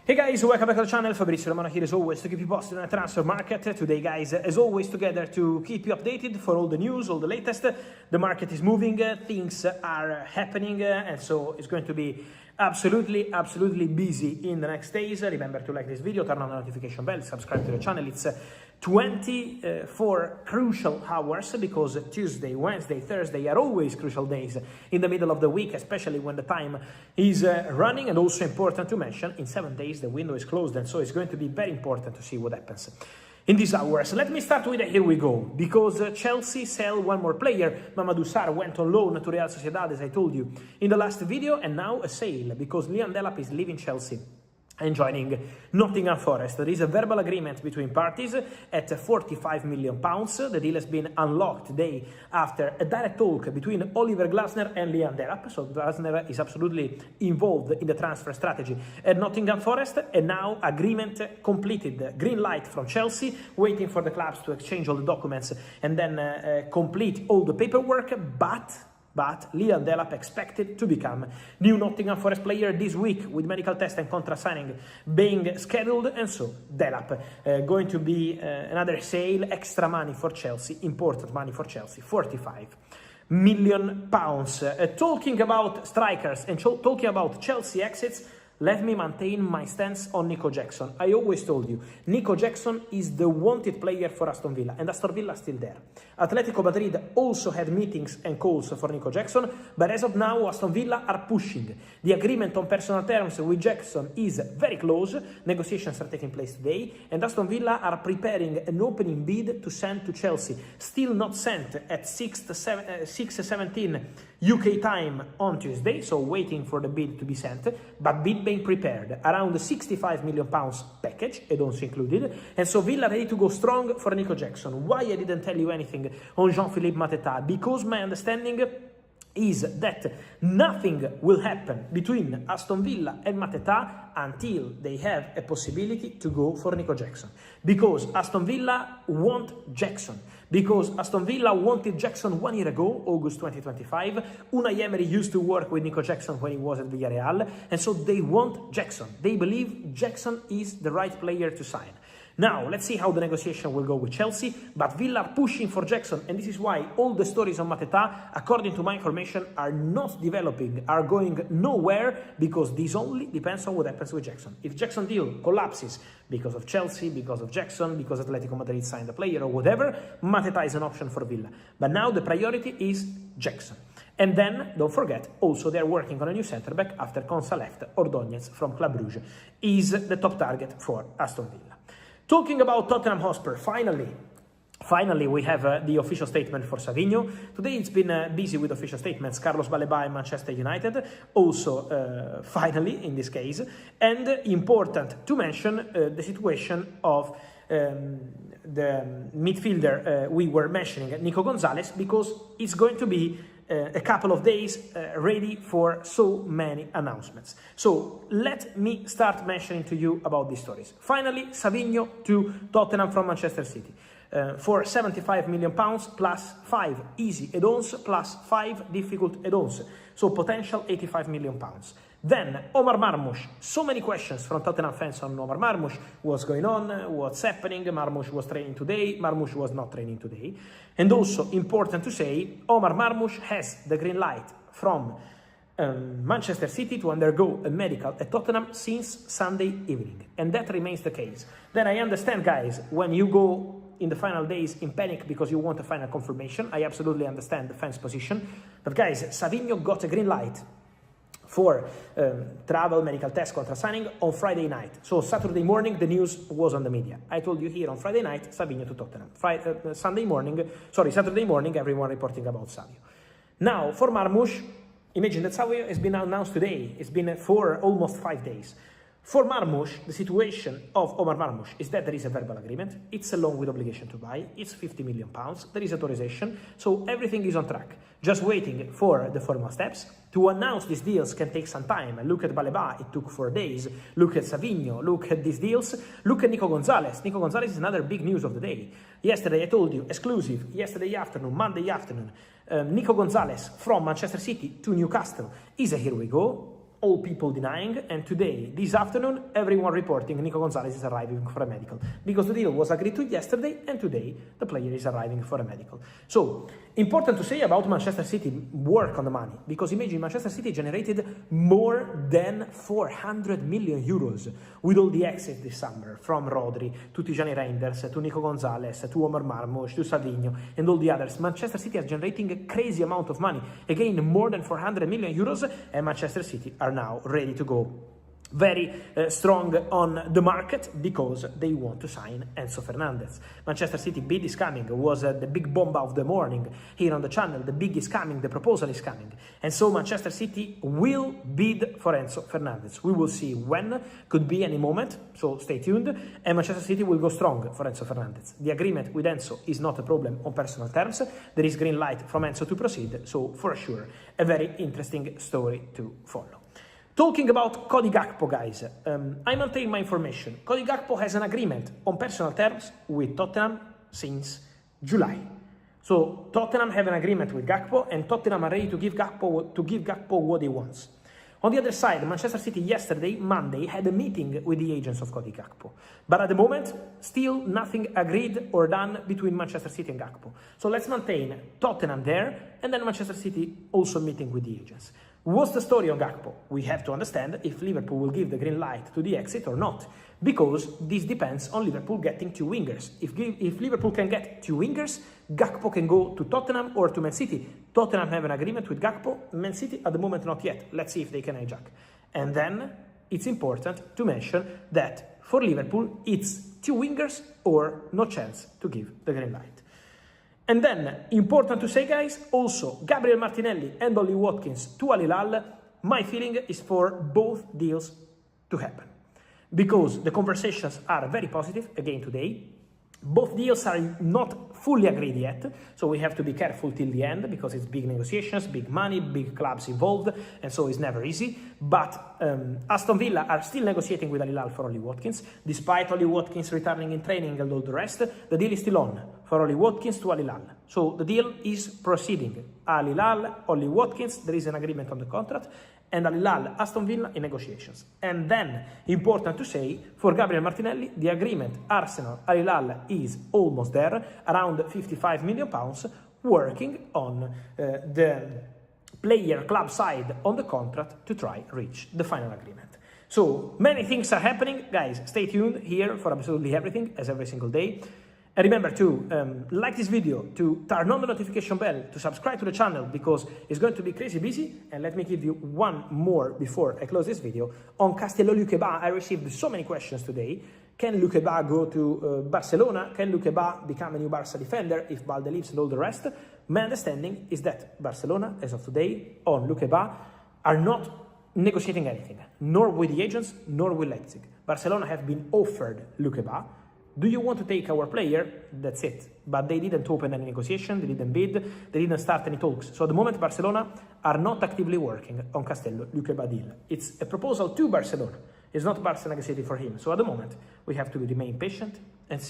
Hey guys, welcome back to the channel. Fabrizio Romano here as always to keep you posted on the transfer market. Today guys, as always, together to keep you updated for all the news, all the latest. The market is moving, things are happening, and so it's going to be absolutely busy in the next days. Remember to like this video, turn on the notification bell, subscribe to the channel. It's 24 crucial hours because Tuesday, Wednesday, Thursday are always crucial days in the middle of the week, especially when the time is running. And also important to mention, in 7 days the window is closed, and so it's going to be very important to see what happens in these hours. Let me start with a here we go, because Chelsea sell one more player. Mamadou Sarr went on loan to Real Sociedad, as I told you in the last video, and now a sale because Delap is leaving Chelsea and joining Nottingham Forest. There is a verbal agreement between parties at £45 million. The deal has been unlocked today after a direct talk between Oliver Glasner and Delap. So Glasner is absolutely involved in the transfer strategy at Nottingham Forest, and now agreement completed. Green light from Chelsea, waiting for the clubs to exchange all the documents and then complete all the paperwork, but Delap expected to become new Nottingham Forest player this week, with medical test and contract signing being scheduled, and so Delap going to be another sale, extra money for Chelsea, important money for Chelsea, £45 million. Talking about strikers and talking about Chelsea exits, let me maintain my stance on Nico Jackson. I always told you, Nico Jackson is the wanted player for Aston Villa, and Aston Villa is still there. Atletico Madrid also had meetings and calls for Nico Jackson, but as of now, Aston Villa are pushing. The agreement on personal terms with Jackson is very close. Negotiations are taking place today, and Aston Villa are preparing an opening bid to send to Chelsea. Still not sent at 6:17 UK time on Tuesday, so waiting for the bid to be sent, but bid being prepared, around £65 million package, add-ons included, and so Villa ready to go strong for Nico Jackson. Why I didn't tell you anything on Jean-Philippe Mateta? Because my understanding is that nothing will happen between Aston Villa and Mateta until they have a possibility to go for Nico Jackson. Because Aston Villa want Jackson. Because Aston Villa wanted Jackson 1 year ago, August 2025. Unai Emery used to work with Nico Jackson when he was at Villarreal, and so they want Jackson. They believe Jackson is the right player to sign. Now, let's see how the negotiation will go with Chelsea, but Villa are pushing for Jackson, and this is why all the stories on Mateta, according to my information, are not developing, are going nowhere, because this only depends on what happens with Jackson. If Jackson deal collapses because of Chelsea, because of Jackson, because Atletico Madrid signed a player or whatever, Mateta is an option for Villa. But now the priority is Jackson. And then, don't forget, also they're working on a new centre-back after Konsa left. Ordóñez from Club Brugge is the top target for Aston Villa. Talking about Tottenham Hotspur, finally we have the official statement for Savinho. Today it's been busy with official statements. Carlos Baleba and Manchester United, also finally in this case. And important to mention the situation of the midfielder we were mentioning, Nico Gonzalez, because it's going to be a couple of days ready for so many announcements. So let me start mentioning to you about these stories. Finally, Savinho to Tottenham from Manchester City for £75 million plus 5 easy add-ons plus 5 difficult add-ons. So potential £85 million. Then Omar Marmoush, so many questions from Tottenham fans on Omar Marmoush. What's going on? What's happening? Marmoush was training today. Marmoush was not training today. And also important to say, Omar Marmoush has the green light from Manchester City to undergo a medical at Tottenham since Sunday evening. And that remains the case. Then I understand, guys, when you go in the final days in panic because you want a final confirmation. I absolutely understand the fans' position. But guys, Savinho got a green light for travel, medical test, contract signing on Friday night. So Saturday morning, the news was on the media. I told you here on Friday night, Savinho to Tottenham. Saturday morning, everyone reporting about Savio. Now, for Marmoush, imagine that Savio has been announced today. It's been for almost 5 days. For Marmoush, the situation of Omar Marmoush is that there is a verbal agreement. It's a loan with obligation to buy. It's £50 million. There is authorization. So everything is on track. Just waiting for the formal steps. To announce these deals can take some time. Look at Baleba, it took 4 days. Look at Savinho, look at these deals. Look at Nico Gonzalez. Nico Gonzalez is another big news of the day. Yesterday I told you, exclusive, yesterday afternoon, Monday afternoon, Nico Gonzalez from Manchester City to Newcastle is a here we go. all people denying, and today, this afternoon, everyone reporting Nico Gonzalez is arriving for a medical. Because the deal was agreed to yesterday, and today the player is arriving for a medical. So, important to say about Manchester City work on the money, because imagine Manchester City generated more than 400 million euros with all the exits this summer, from Rodri to Tijani Reinders to Nico Gonzalez to Omar Marmoush to Savinho and all the others. Manchester City is generating a crazy amount of money, again more than 400 million euros, and Manchester City are now ready to go very strong on the market because they want to sign Enzo Fernandez. Manchester City bid is coming, was the big bomb of the morning here on the channel. The bid is coming, the proposal is coming, and so Manchester City will bid for Enzo Fernandez. We will see when, could be any moment, so stay tuned, and Manchester City will go strong for Enzo Fernandez. The agreement with Enzo is not a problem on personal terms. There is green light from Enzo to proceed, so for sure a very interesting story to follow. Talking about Cody Gakpo, guys, I maintain my information. Cody Gakpo has an agreement on personal terms with Tottenham since July. So Tottenham have an agreement with Gakpo, and Tottenham are ready to give Gakpo what he wants. On the other side, Manchester City yesterday, Monday, had a meeting with the agents of Cody Gakpo. But at the moment, still nothing agreed or done between Manchester City and Gakpo. So let's maintain Tottenham there, and then Manchester City also meeting with the agents. What's the story on Gakpo? We have to understand if Liverpool will give the green light to the exit or not, because this depends on Liverpool getting 2 wingers. If Liverpool can get 2 wingers, Gakpo can go to Tottenham or to Man City. Tottenham have an agreement with Gakpo, Man City at the moment not yet. Let's see if they can hijack. And then it's important to mention that for Liverpool it's 2 wingers or no chance to give the green light. And then, important to say, guys, also Gabriel Martinelli and Ollie Watkins to Al Hilal. My feeling is for both deals to happen, because the conversations are very positive again today. Both deals are not fully agreed yet, so we have to be careful till the end, because it's big negotiations, big money, big clubs involved, and so it's never easy. But Aston Villa are still negotiating with Al Hilal for Ollie Watkins. Despite Ollie Watkins returning in training and all the rest, the deal is still on for Ollie Watkins to Al Hilal. So the deal is proceeding. Al Hilal, Ollie Watkins, there is an agreement on the contract, and Al Hilal, Aston Villa in negotiations. And then, important to say, for Gabriel Martinelli, the agreement Arsenal, Al Hilal is almost there, around £55 million, working on the player club side on the contract to try reach the final agreement. So, many things are happening. Guys, stay tuned here for absolutely everything, as every single day. And remember to like this video, to turn on the notification bell, to subscribe to the channel, because it's going to be crazy busy. And let me give you one more before I close this video. On Castello Lukeba, I received so many questions today. Can Lukeba go to Barcelona? Can Lukeba become a new Barca defender if Balde leaves and all the rest? My understanding is that Barcelona, as of today, on Lukeba, are not negotiating anything, nor with the agents, nor with Leipzig. Barcelona have been offered Lukeba. Do you want to take our player? That's it. But they didn't open any negotiation, they didn't bid, they didn't start any talks. So at the moment, Barcelona are not actively working on Castello Lukeba deal. It's a proposal to Barcelona. It's not Barca negotiating for him. So at the moment, we have to remain patient and see.